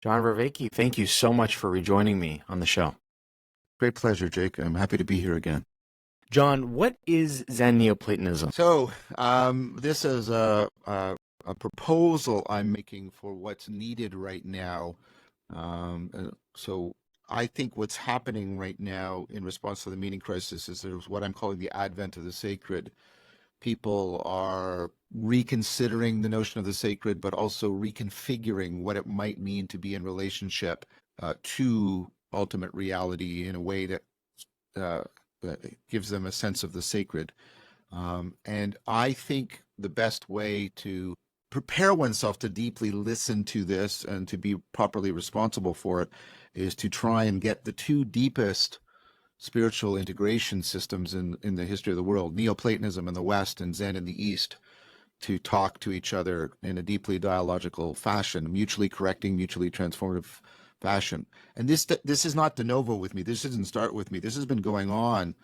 John Vervaeke, thank you so much for rejoining me on the show. Great pleasure, Jake. I'm happy to be here again. John, what is Zen NeoPlatonism? This is a proposal I'm making for what's needed right now. So, I think what's happening right now in response to the meaning crisis is there's what I'm calling the advent of the sacred. People are reconsidering the notion of the sacred, but also reconfiguring what it might mean to be in relationship to ultimate reality in a way uh, that gives them a sense of the sacred. And I think the best way to prepare oneself to deeply listen to this and to be properly responsible for it is to try and get the two deepest spiritual integration systems in the history of the world, Neoplatonism in the West and Zen in the East, to talk to each other in a deeply dialogical fashion, mutually correcting, mutually transformative fashion. And this is not de novo with me. This doesn't start with me. This has been going on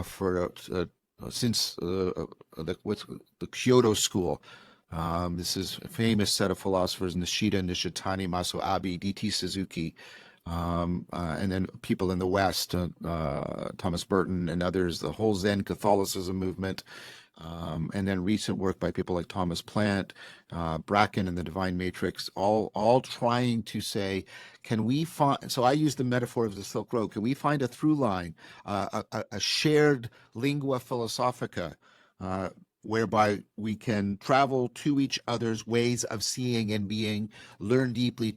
for since the Kyoto School. This is a famous set of philosophers: Nishida, Nishitani, Maso Abe, D.T. Suzuki, and then people in the West, Thomas Burton and others, the whole Zen Catholicism movement, and then recent work by people like Thomas Plant, Bracken and the Divine Matrix, all trying to say, can we find, so I use the metaphor of the Silk Road, can we find a through line, a shared lingua philosophica, whereby we can travel to each other's ways of seeing and being, learn deeply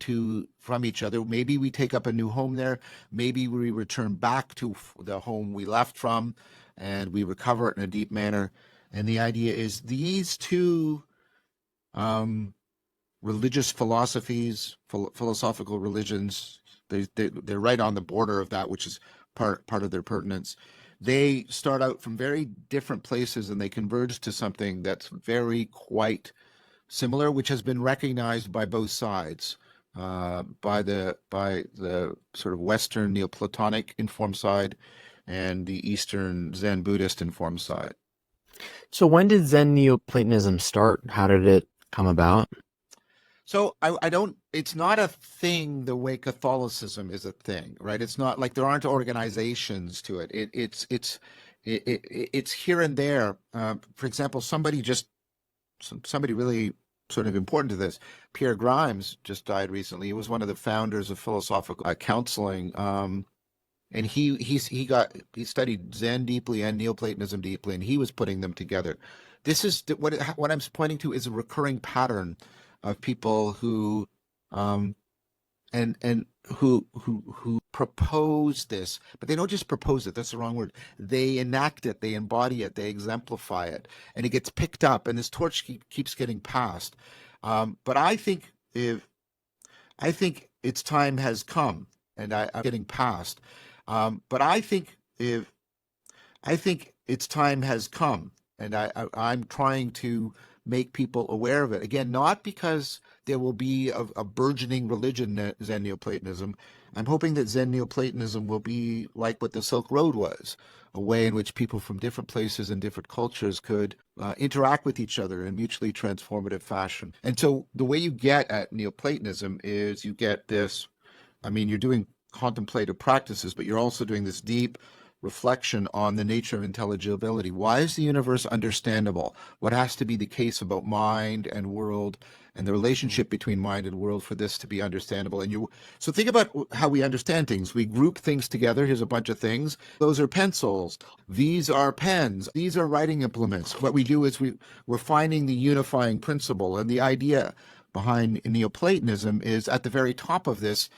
from each other. Maybe we take up a new home there. Maybe we return back to the home we left from, and we recover it in a deep manner. And the idea is these two religious philosophies, philosophical religions, they're right on the border of that, which is part of their pertinence. They start out from very different places and they converge to something that's very quite similar, which has been recognized by both sides, by the sort of Western Neoplatonic informed side and the Eastern Zen Buddhist informed side. So, when did Zen NeoPlatonism start? How did it come about? I don't, it's not a thing the way Catholicism is a thing, right? It's not like there aren't organizations to it. It's here and there. For example, somebody really sort of important to this, Pierre Grimes just died recently. He was one of the founders of philosophical counseling. And he studied Zen deeply and Neoplatonism deeply, and he was putting them together. This is what I'm pointing to is a recurring pattern of people who and who propose this, but they don't just propose it. That's the wrong word. They enact it, they embody it, they exemplify it, and it gets picked up, and this torch keeps getting passed. But I think its time has come, and I'm getting passed. But I think its time has come, and I'm trying to make people aware of it. Again, not because there will be a burgeoning religion, Zen Neoplatonism. I'm hoping that Zen Neoplatonism will be like what the Silk Road was, a way in which people from different places and different cultures could interact with each other in mutually transformative fashion. And so the way you get at Neoplatonism is you get this, I mean, you're doing contemplative practices, but you're also doing this deep reflection on the nature of intelligibility. Why is the universe understandable? What has to be the case about mind and world and the relationship between mind and world for this to be understandable? So think about how we understand things. We group things together. Here's a bunch of things. Those are pencils. These are pens. These are writing implements. What we do is we're finding the unifying principle, and the idea behind Neoplatonism is at the very top of this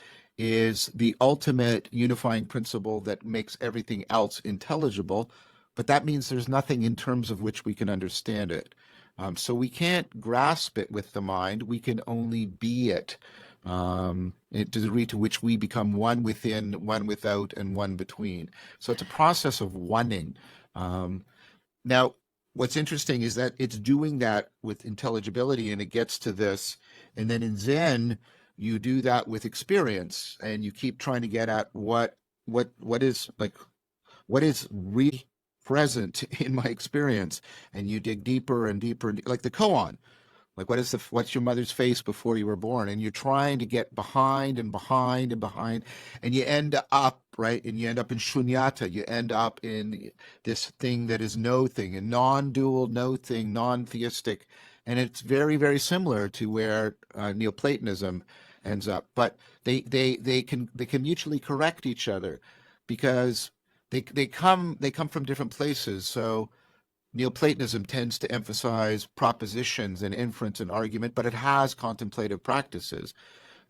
is the ultimate unifying principle that makes everything else intelligible, but that means there's nothing in terms of which we can understand it. So we can't grasp it with the mind, we can only be it, to the degree to which we become one within, one without, and one between. So it's a process of oneing. Now, what's interesting is that it's doing that with intelligibility, and it gets to this. And then in Zen, you do that with experience, and you keep trying to get at what is really present in my experience, and you dig deeper and deeper, like the koan. Like, what's your mother's face before you were born? And you're trying to get behind and behind and behind, and you end up, right? And you end up in shunyata. You end up in this thing that is no thing, a non-dual, no thing, non-theistic. And it's very, very similar to where Neoplatonism ends up. But they can mutually correct each other because they come from different places. So Neoplatonism tends to emphasize propositions and inference and argument, but it has contemplative practices.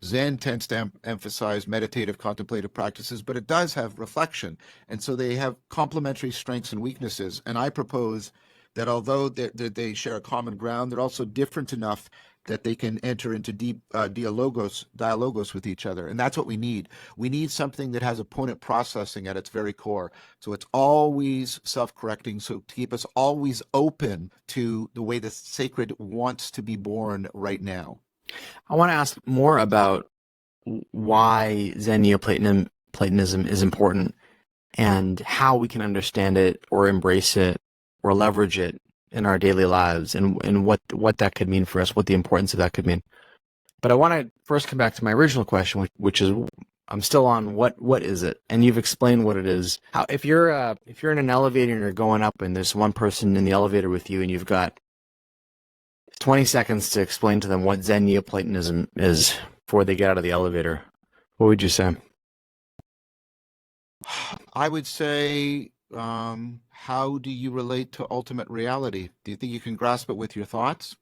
Zen tends to emphasize meditative contemplative practices, but it does have reflection. And so they have complementary strengths and weaknesses. And I propose that although they share a common ground, they're also different enough that they can enter into deep dialogos with each other. And that's what we need. We need something that has opponent processing at its very core. So it's always self-correcting, so to keep us always open to the way the sacred wants to be born right now. I want to ask more about why Zen Neoplatonism is important and how we can understand it or embrace it or leverage it in our daily lives and what that could mean for us, what the importance of that could mean. But I want to first come back to my original question, which is I'm still on what is it? And you've explained what it is. How if you're in an elevator and you're going up and there's one person in the elevator with you and you've got 20 seconds to explain to them what Zen Neoplatonism is before they get out of the elevator, what would you say? I would say, how do you relate to ultimate reality? Do you think you can grasp it with your thoughts?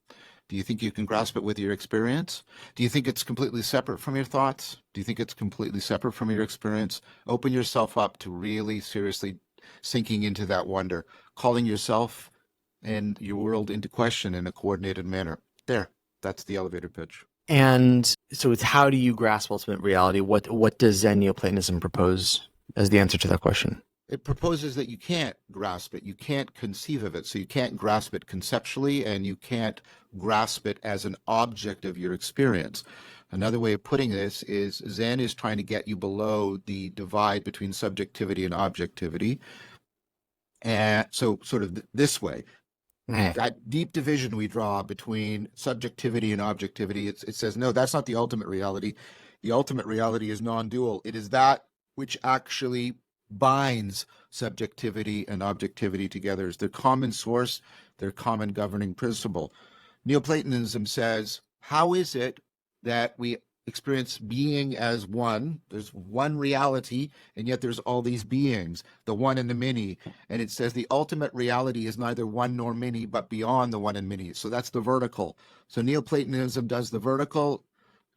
Do you think you can grasp it with your experience? Do you think it's completely separate from your thoughts? Do you think it's completely separate from your experience? Open yourself up to really seriously sinking into that wonder, calling yourself and your world into question in a coordinated manner. There, that's the elevator pitch. And so it's how do you grasp ultimate reality? What does Zen Neoplatonism propose as the answer to that question? It proposes that you can't grasp it, you can't conceive of it, so you can't grasp it conceptually and you can't grasp it as an object of your experience. Another way of putting this is Zen is trying to get you below the divide between subjectivity and objectivity. And so, sort of this way, Eh. that deep division we draw between subjectivity and objectivity, it says, no, that's not the ultimate reality. The ultimate reality is non-dual. It is that which actually binds subjectivity and objectivity together. It's their common source, their common governing principle. Neoplatonism says, how is it that we experience being as one? There's one reality, and yet there's all these beings, the one and the many. And it says the ultimate reality is neither one nor many, but beyond the one and many. So that's the vertical. So Neoplatonism does the vertical,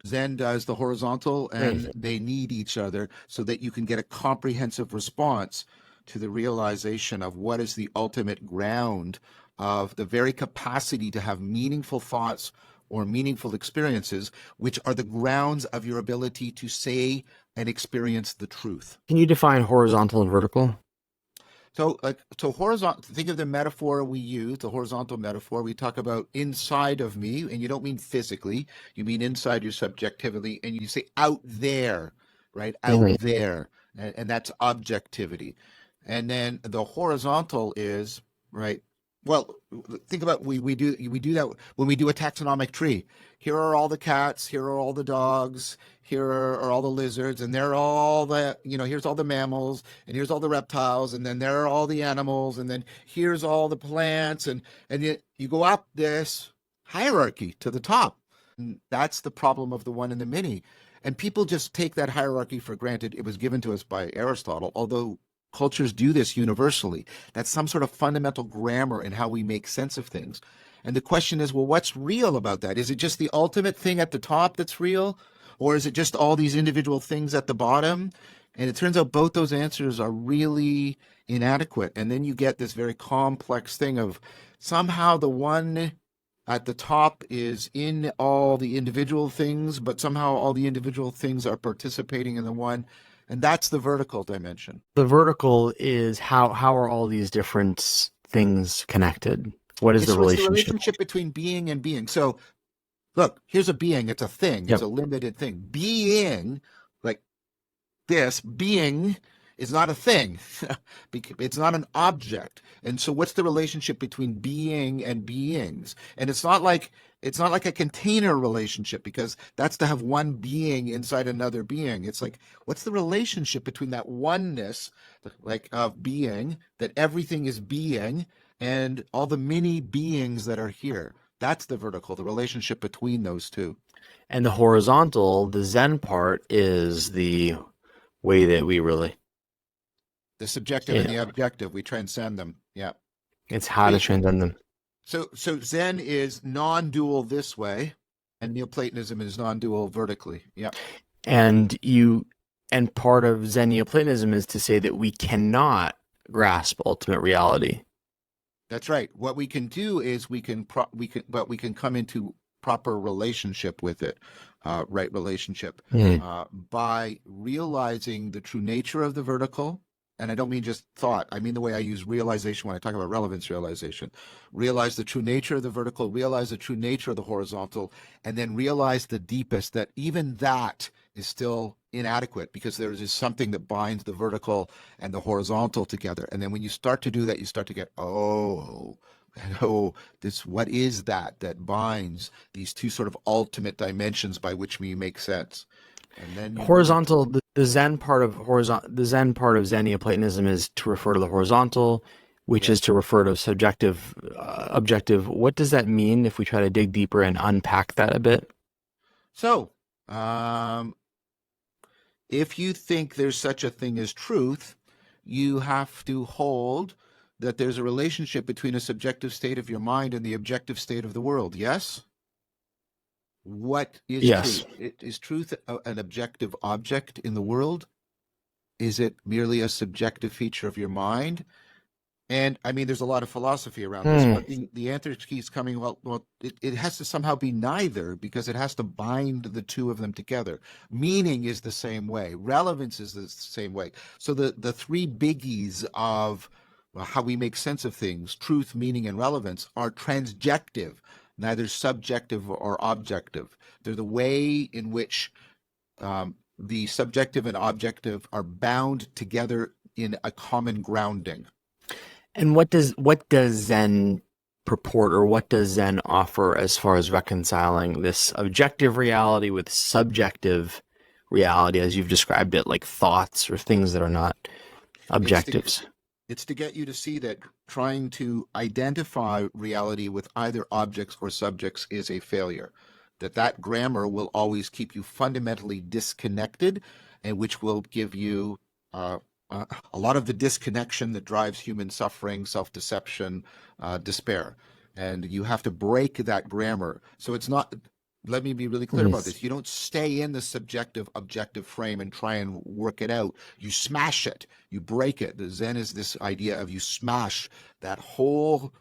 Zen does the horizontal, and Great. they need each other so that you can get a comprehensive response to the realization of what is the ultimate ground of the very capacity to have meaningful thoughts or meaningful experiences, which are the grounds of your ability to say and experience the truth. Can you define horizontal and vertical? So horizontal, think of the metaphor we use, the horizontal metaphor. We talk about inside of me, and you don't mean physically, you mean inside your subjectivity, and you say out there, right? Out Right. there. And that's objectivity. And then the horizontal is, right? Well, think about we do that when we do a taxonomic tree. Here are all the cats, here are all the dogs, here are all the lizards, and there are all the, here's all the mammals, and here's all the reptiles, and then there are all the animals, and then here's all the plants, and you go up this hierarchy to the top. And that's the problem of the one and the many. And people just take that hierarchy for granted. It was given to us by Aristotle, although cultures do this universally. That's some sort of fundamental grammar in how we make sense of things. And the question is, well, what's real about that? Is it just the ultimate thing at the top that's real? Or is it just all these individual things at the bottom? And it turns out both those answers are really inadequate. And then you get this very complex thing of somehow the one at the top is in all the individual things, but somehow all the individual things are participating in the one. And that's the vertical dimension. The vertical is how are all these different things connected? What is the It's the relationship? relationship between being and being. So look, here's a being. It's a thing. It's Yep. a limited thing. Being, like this, being is not a thing. It's not an object. And so what's the relationship between being and beings? And it's not like It's not like a container relationship, because that's to have one being inside another being. It's like, what's the relationship between that oneness, like of being, that everything is being, and all the many beings that are here? That's the vertical, the relationship between those two. And the horizontal, the Zen part, is the way that we really, The subjective and yeah, the objective, we transcend them. Yeah. it's how to We, transcend them. so Zen is non-dual this way, and Neoplatonism is non-dual vertically. Yeah. And and part of Zen Neoplatonism is to say that we cannot grasp ultimate reality. That's right. What we can do is we can come into proper relationship with it, right relationship, Mm. by realizing the true nature of the vertical. And I don't mean just thought. I mean the way I use realization when I talk about relevance realization. Realize the true nature of the vertical, realize the true nature of the horizontal, and then realize the deepest, that even that is still inadequate, because there is something that binds the vertical and the horizontal together. And then when you start to do that, you start to get, oh, oh, this, what is that that binds these two sort of ultimate dimensions by which we make sense? And then you really, Horizontal, the Zen part of the Zen part of Zen Neoplatonism is to refer to the horizontal, which is yes. to refer to subjective, objective. What does that mean if we try to dig deeper and unpack that a bit? So, um, if you think there's such a thing as truth, you have to hold that there's a relationship between a subjective state of your mind and the objective state of the world. Yes? What is Yes. truth? Is truth an objective object in the world? Is it merely a subjective feature of your mind? And I mean, there's a lot of philosophy around this, Hmm. but the answer keeps coming, it has to somehow be neither, because it has to bind the two of them together. Meaning is the same way, relevance is the same way. So the three biggies of how we make sense of things, truth, meaning, and relevance, are transjective, neither subjective or objective. They're the way in which the subjective and objective are bound together in a common grounding. And what does Zen purport, or what does Zen offer as far as reconciling this objective reality with subjective reality, as you've described it, like thoughts or things that are not It's to objectives? it's to get you to see that trying to identify reality with either objects or subjects is a failure. That grammar will always keep you fundamentally disconnected, and which will give you uh, a lot of the disconnection that drives human suffering, self-deception, despair. And you have to break that grammar. So it's not, let me be really clear about Yes. this. You don't stay in the subjective objective frame and try and work it out. You smash it, you break it. The Zen is this idea of you smash that whole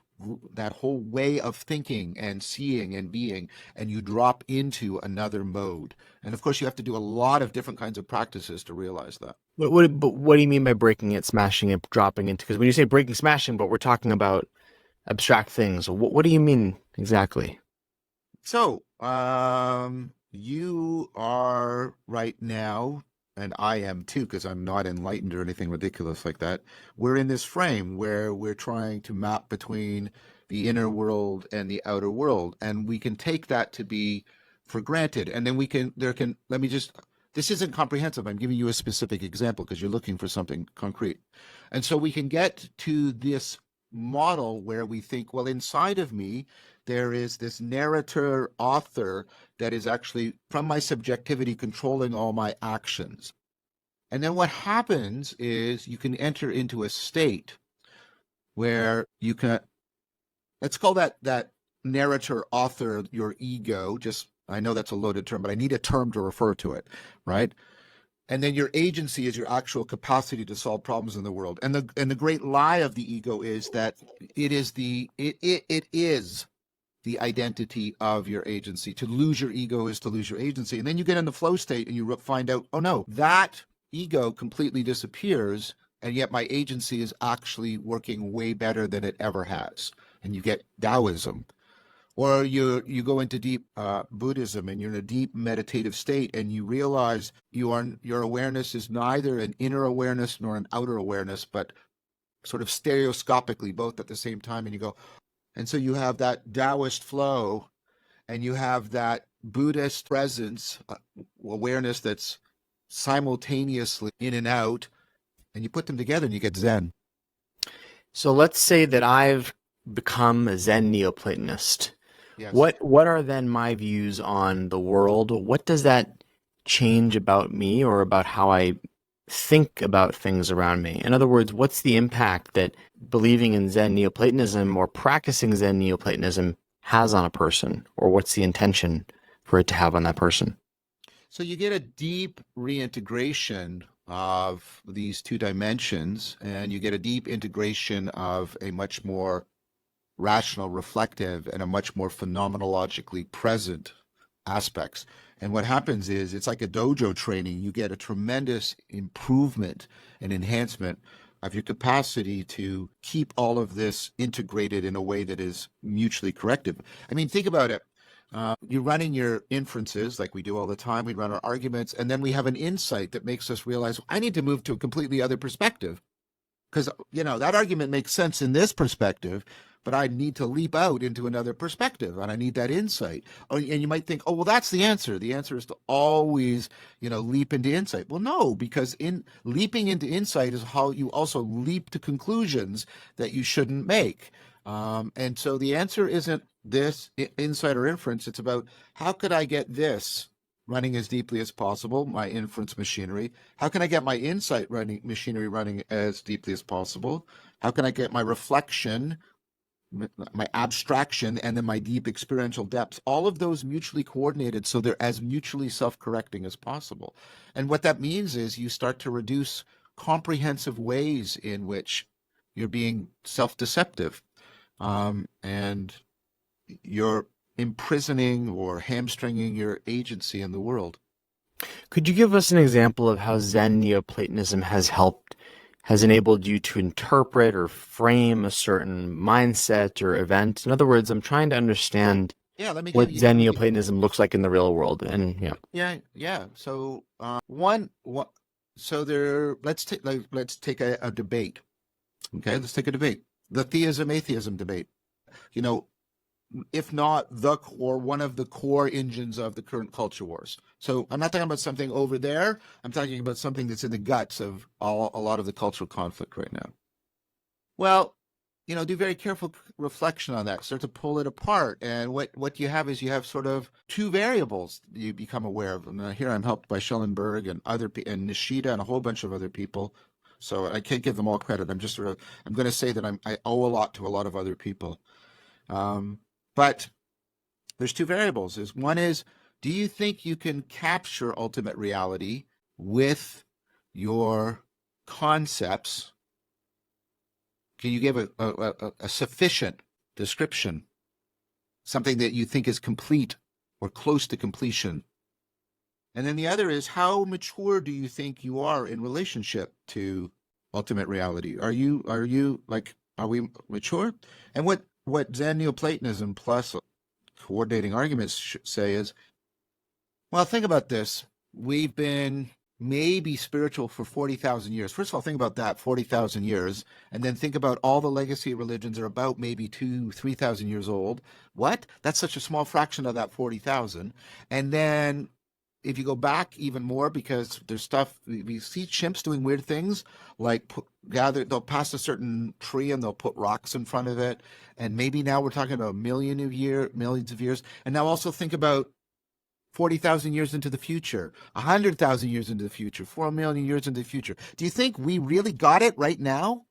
that whole way of thinking and seeing and being, and you drop into another mode. And of course, you have to do a lot of different kinds of practices to realize that. But what do you mean by breaking it, smashing it, dropping it? Because when you say breaking, smashing, but we're talking about abstract things. What do you mean exactly? So, you are right now, and I am too, because I'm not enlightened or anything ridiculous like that. We're in this frame where we're trying to map between the inner world and the outer world, and we can take that to be for granted. And then let me just, this isn't comprehensive. I'm giving you a specific example because you're looking for something concrete. And so we can get to this model where we think, well, inside of me, there is this narrator author that is actually from my subjectivity controlling all my actions. And then what happens is you can enter into a state where you can, let's call that narrator author your ego. Just, I know that's a loaded term, but I need a term to refer to it, right? And then your agency is your actual capacity to solve problems in the world. And the great lie of the ego is that it is the identity of your agency. To lose your ego is to lose your agency. And then you get in the flow state and you find out, oh no, that ego completely disappears. And yet my agency is actually working way better than it ever has. And you get Taoism. Or you go into deep Buddhism, and you're in a deep meditative state, and you realize your awareness is neither an inner awareness nor an outer awareness, but sort of stereoscopically both at the same time. And you go, and so you have that Taoist flow, and you have that Buddhist presence, awareness that's simultaneously in and out, and you put them together and you get Zen. So let's say that I've become a Zen Neoplatonist. Yes. What are then my views on the world? What does that change about me or about how I think about things around me? In other words, what's the impact that believing in Zen Neoplatonism or practicing Zen Neoplatonism has on a person, or what's the intention for it to have on that person? So you get a deep reintegration of these two dimensions, and you get a deep integration of a much more rational, reflective, and a much more phenomenologically present aspects. And what happens is it's like a dojo training. You get a tremendous improvement and enhancement of your capacity to keep all of this integrated in a way that is mutually corrective. I mean, think about it. You're running your inferences like we do all the time. We run our arguments, and then we have an insight that makes us realize I need to move to a completely other perspective because that argument makes sense in this perspective, but I need to leap out into another perspective, and I need that insight. Oh, and you might think, oh, well, that's the answer. The answer is to always leap into insight. Well, no, because in leaping into insight is how you also leap to conclusions that you shouldn't make. And so the answer isn't this insight or inference. It's about how could I get this running as deeply as possible, my inference machinery? How can I get my insight machinery running as deeply as possible? How can I get my reflection, my abstraction, and then my deep experiential depths, all of those mutually coordinated so they're as mutually self-correcting as possible? And what that means is you start to reduce comprehensive ways in which you're being self-deceptive, and you're imprisoning or hamstringing your agency in the world. Could you give us an example of how Zen Neoplatonism has enabled you to interpret or frame a certain mindset or event? In other words, I'm trying to understand Yeah, let me give what you. Zen Neoplatonism looks like in the real world. And yeah, Yeah. So one. So there. Let's take a debate. Okay, let's take a debate. The theism atheism debate. You know, if not the core, one of the core engines of the current culture wars. So I'm not talking about something over there. I'm talking about something that's in the guts of a lot of the cultural conflict right now. Well, do very careful reflection on that. Start to pull it apart, and what you have is you have sort of two variables you become aware of. And here I'm helped by Schellenberg and and Nishida and a whole bunch of other people. So I can't give them all credit. I'm going to say that I owe a lot to a lot of other people. But there's two variables. One is, do you think you can capture ultimate reality with your concepts? Can you give a sufficient description, something that you think is complete or close to completion? And then the other is, how mature do you think you are in relationship to ultimate reality? Are we mature? And what Zen Neoplatonism plus coordinating arguments say is, well, think about this. We've been maybe spiritual for 40,000 years. First of all, think about that, 40,000 years. And then think about all the legacy religions are about maybe 3,000 years old. What? That's such a small fraction of that 40,000. And then if you go back even more, because there's stuff, we see chimps doing weird things, like they'll pass a certain tree and they'll put rocks in front of it. And maybe now we're talking about millions of years. And now also think about 40,000 years into the future, 100,000 years into the future, 4 million years into the future. Do you think we really got it right now?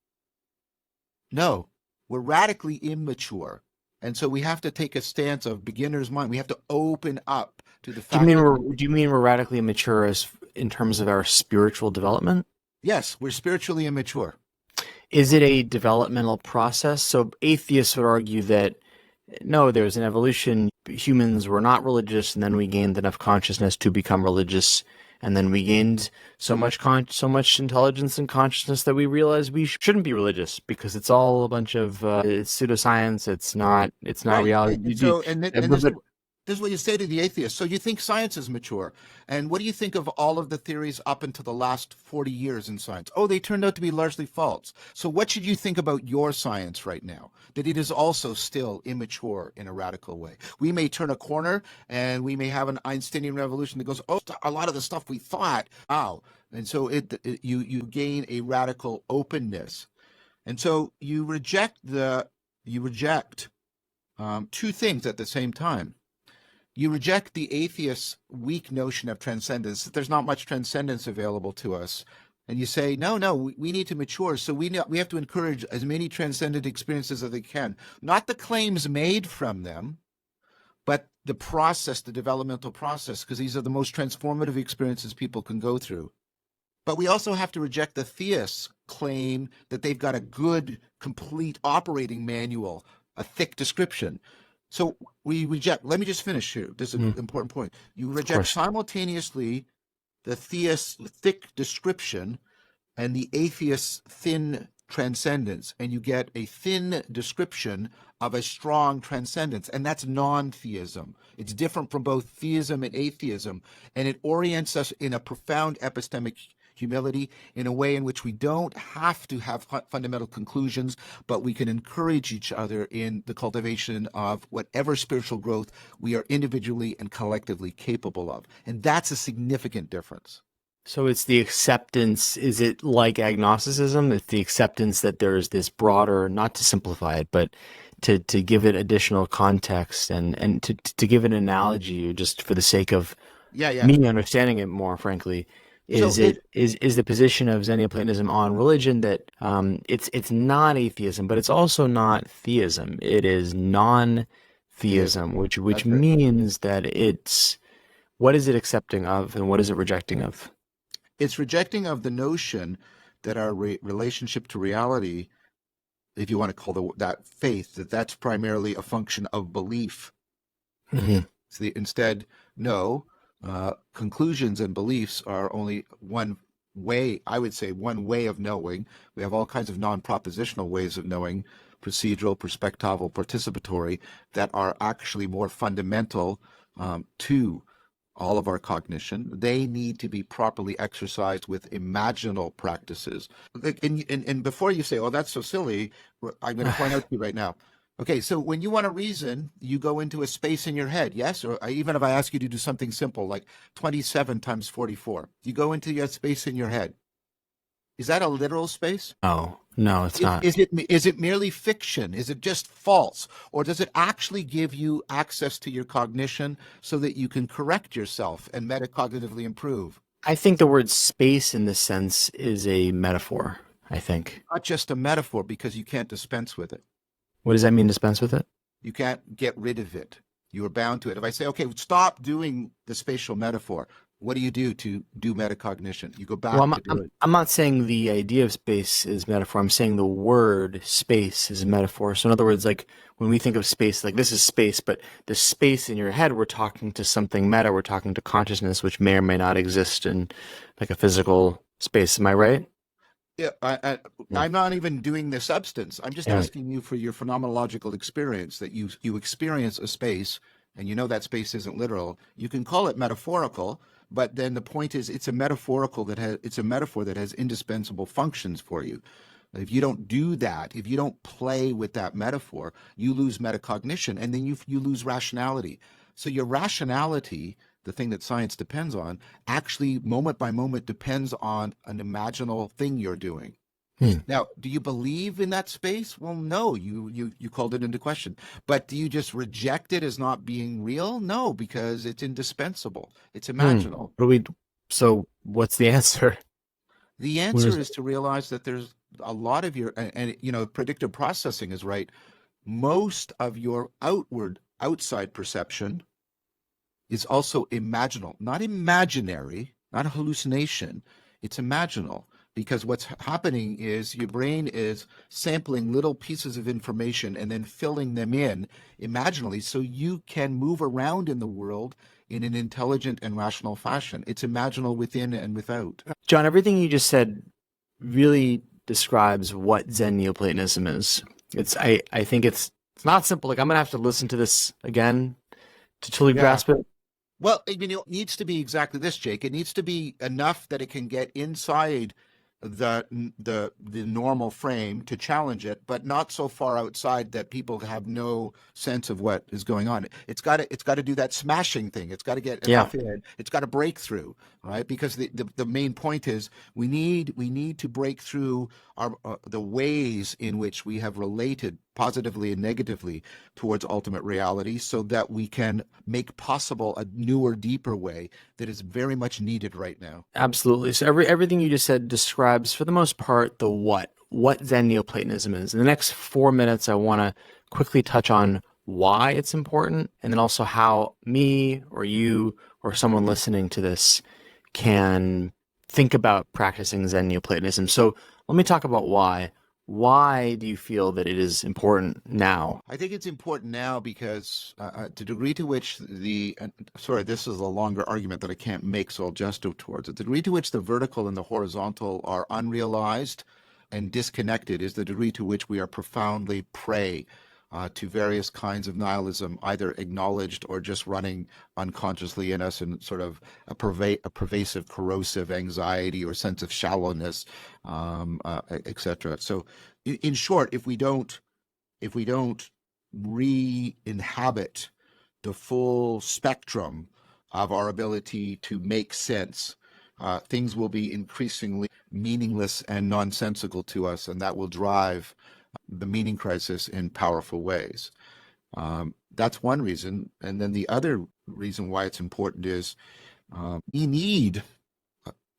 No, we're radically immature. And so we have to take a stance of beginner's mind. We have to open up to the fact. do you mean we're radically immature as in terms of our spiritual development? Yes, we're spiritually immature. Is it a developmental process? So atheists would argue that no, there was an evolution. Humans were not religious, and then we gained enough consciousness to become religious, and then we gained so much intelligence and consciousness that we realized we shouldn't be religious because it's all a bunch of it's pseudoscience. It's not Right. reality. And so, this this is what you say to the atheist. So you think science is mature. And what do you think of all of the theories up until the last 40 years in science? Oh, they turned out to be largely false. So what should you think about your science right now? That it is also still immature in a radical way. We may turn a corner and we may have an Einsteinian revolution that goes, oh, a lot of the stuff we thought, wow. And so you gain a radical openness. And so you reject two things at the same time. You reject the atheist's weak notion of transcendence, that there's not much transcendence available to us. And you say, no, we need to mature. So we have to encourage as many transcendent experiences as they can. Not the claims made from them, but the process, the developmental process, because these are the most transformative experiences people can go through. But we also have to reject the theist's claim that they've got a good, complete operating manual, a thick description. So we reject, let me just finish here. This is an important point. You reject simultaneously the theist's thick description and the atheist's thin transcendence, and you get a thin description of a strong transcendence, and that's non-theism. It's different from both theism and atheism, and it orients us in a profound epistemic humility in a way in which we don't have to have fundamental conclusions, but we can encourage each other in the cultivation of whatever spiritual growth we are individually and collectively capable of. And that's a significant difference. So it's the acceptance, is it like agnosticism? It's the acceptance that there's this broader, not to simplify it, but to give it additional context and to give an analogy just for the sake of me understanding it more, frankly. Is the position of Zen NeoPlatonism on religion that it's not atheism, but it's also not theism. It is non-theism, which means that it's, what is it accepting of and what is it rejecting of? It's rejecting of the notion that our relationship to reality, if you want to call that faith, that's primarily a function of belief. Mm-hmm. So instead, no. Conclusions and beliefs are only one way, I would say, one way of knowing. We have all kinds of non-propositional ways of knowing, procedural, perspectival, participatory, that are actually more fundamental to all of our cognition. They need to be properly exercised with imaginal practices. And before you say, oh, that's so silly, I'm going to point out to you right now. Okay, so when you want to reason, you go into a space in your head, yes? Or even if I ask you to do something simple, like 27 times 44, you go into your space in your head. Is that a literal space? No, it's not. Is it merely fiction? Is it just false? Or does it actually give you access to your cognition so that you can correct yourself and metacognitively improve? I think the word space in this sense is a metaphor, I think. Not just a metaphor, because you can't dispense with it. What does that mean, dispense with it? You can't get rid of it. You are bound to it. If I say, okay, stop doing the spatial metaphor, what do you do to do metacognition? You go back to do it. I'm not saying the idea of space is metaphor. I'm saying the word space is a metaphor. So in other words, like when we think of space, like this is space, but the space in your head, we're talking to something meta. We're talking to consciousness, which may or may not exist in like a physical space. Am I right? Yeah, I'm not even doing the substance. I'm just asking you for your phenomenological experience, that you experience a space and you know that space isn't literal. You can call it metaphorical, but then the point is it's a metaphor that has indispensable functions for you. If you don't do that, if you don't play with that metaphor, you lose metacognition, and then you lose rationality. So your rationality, the thing that science depends on, actually moment by moment depends on an imaginal thing you're doing. Now, do you believe in that space? Well, no, you called it into question. But do you just reject it as not being real? No, because it's indispensable. It's imaginal. So what's the answer? The answer is to realize that there's a lot of your, and predictive processing is right. Most of your outside perception is also imaginal, not imaginary, not a hallucination. It's imaginal, because what's happening is your brain is sampling little pieces of information and then filling them in imaginally so you can move around in the world in an intelligent and rational fashion. It's imaginal within and without. John, everything you just said really describes what Zen NeoPlatonism is. I think it's not simple. Like, I'm going to have to listen to this again to truly Yeah. grasp it? Well, I mean, it needs to be exactly this, Jake. It needs to be enough that it can get inside the normal frame to challenge it, but not so far outside that people have no sense of what is going on. It's got to do that smashing thing. It's got to get Yeah, enough in. It's got to break through, right? Because the main point is we need to break through the ways in which we have related positively and negatively towards ultimate reality, so that we can make possible a newer, deeper way that is very much needed right now. absolutely. So everything you just said describes, for the most part, the what Zen Neoplatonism is. In the next 4 minutes, I want to quickly touch on why it's important, and then also how me or you or someone listening to this can think about practicing Zen Neoplatonism. So let me talk about why. Why do you feel that it is important now? I think it's important now because the degree to which sorry, this is a longer argument that I can't make, so I'll gesto towards it. The degree to which the vertical and the horizontal are unrealized and disconnected is the degree to which we are profoundly prey to various kinds of nihilism, either acknowledged or just running unconsciously in us, and sort of a pervasive, corrosive anxiety or sense of shallowness, etc. So, in short, if we don't re-inhabit the full spectrum of our ability to make sense, things will be increasingly meaningless and nonsensical to us, and that will drive the meaning crisis in powerful ways. That's one reason. And then the other reason why it's important is we need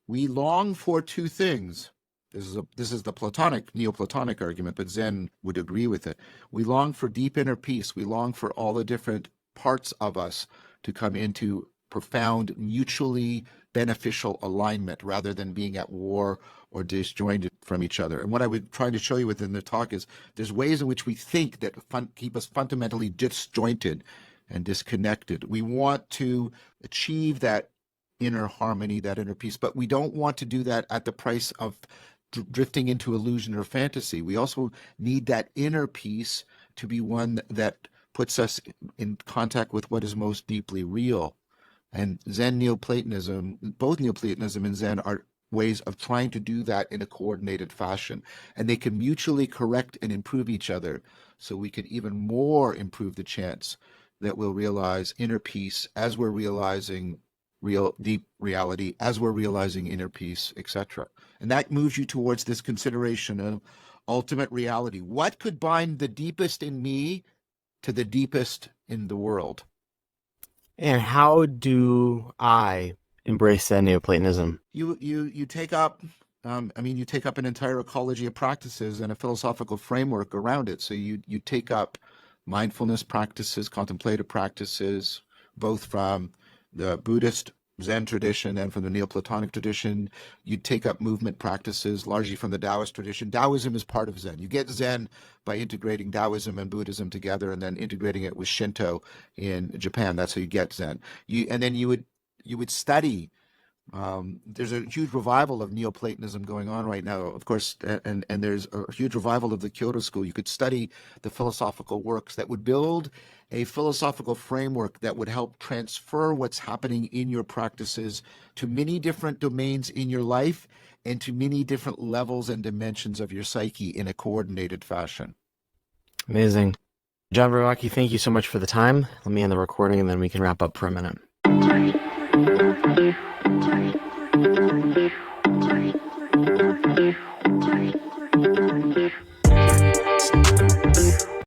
we long for two things. This is the Platonic, Neoplatonic argument, but Zen would agree with it. We long for deep inner peace. We long for all the different parts of us to come into profound, mutually beneficial alignment rather than being at war or disjointed from each other. And what I was trying to show you within the talk is there's ways in which we think that keep us fundamentally disjointed and disconnected. We want to achieve that inner harmony, that inner peace, but we don't want to do that at the price of drifting into illusion or fantasy. We also need that inner peace to be one that puts us in contact with what is most deeply real. And Zen Neoplatonism, both Neoplatonism and Zen, are ways of trying to do that in a coordinated fashion. And they can mutually correct and improve each other, so we can even more improve the chance that we'll realize inner peace as we're realizing real deep reality, as we're realizing inner peace, etc. And that moves you towards this consideration of ultimate reality. What could bind the deepest in me to the deepest in the world? And how do I embrace that Neoplatonism? You take up you take up an entire ecology of practices and a philosophical framework around it. So you take up mindfulness practices, contemplative practices, both from the Buddhist Zen tradition and from the Neoplatonic tradition. You take up movement practices largely from the Taoist tradition. Taoism is part of Zen. You get Zen by integrating Taoism and Buddhism together, and then integrating it with Shinto in Japan. That's how you get Zen. You would study. There's a huge revival of Neoplatonism going on right now, of course, and there's a huge revival of the Kyoto School. You could study the philosophical works that would build a philosophical framework that would help transfer what's happening in your practices to many different domains in your life and to many different levels and dimensions of your psyche in a coordinated fashion. Amazing. John Vervaeke, thank you so much for the time. Let me end the recording and then we can wrap up for a minute.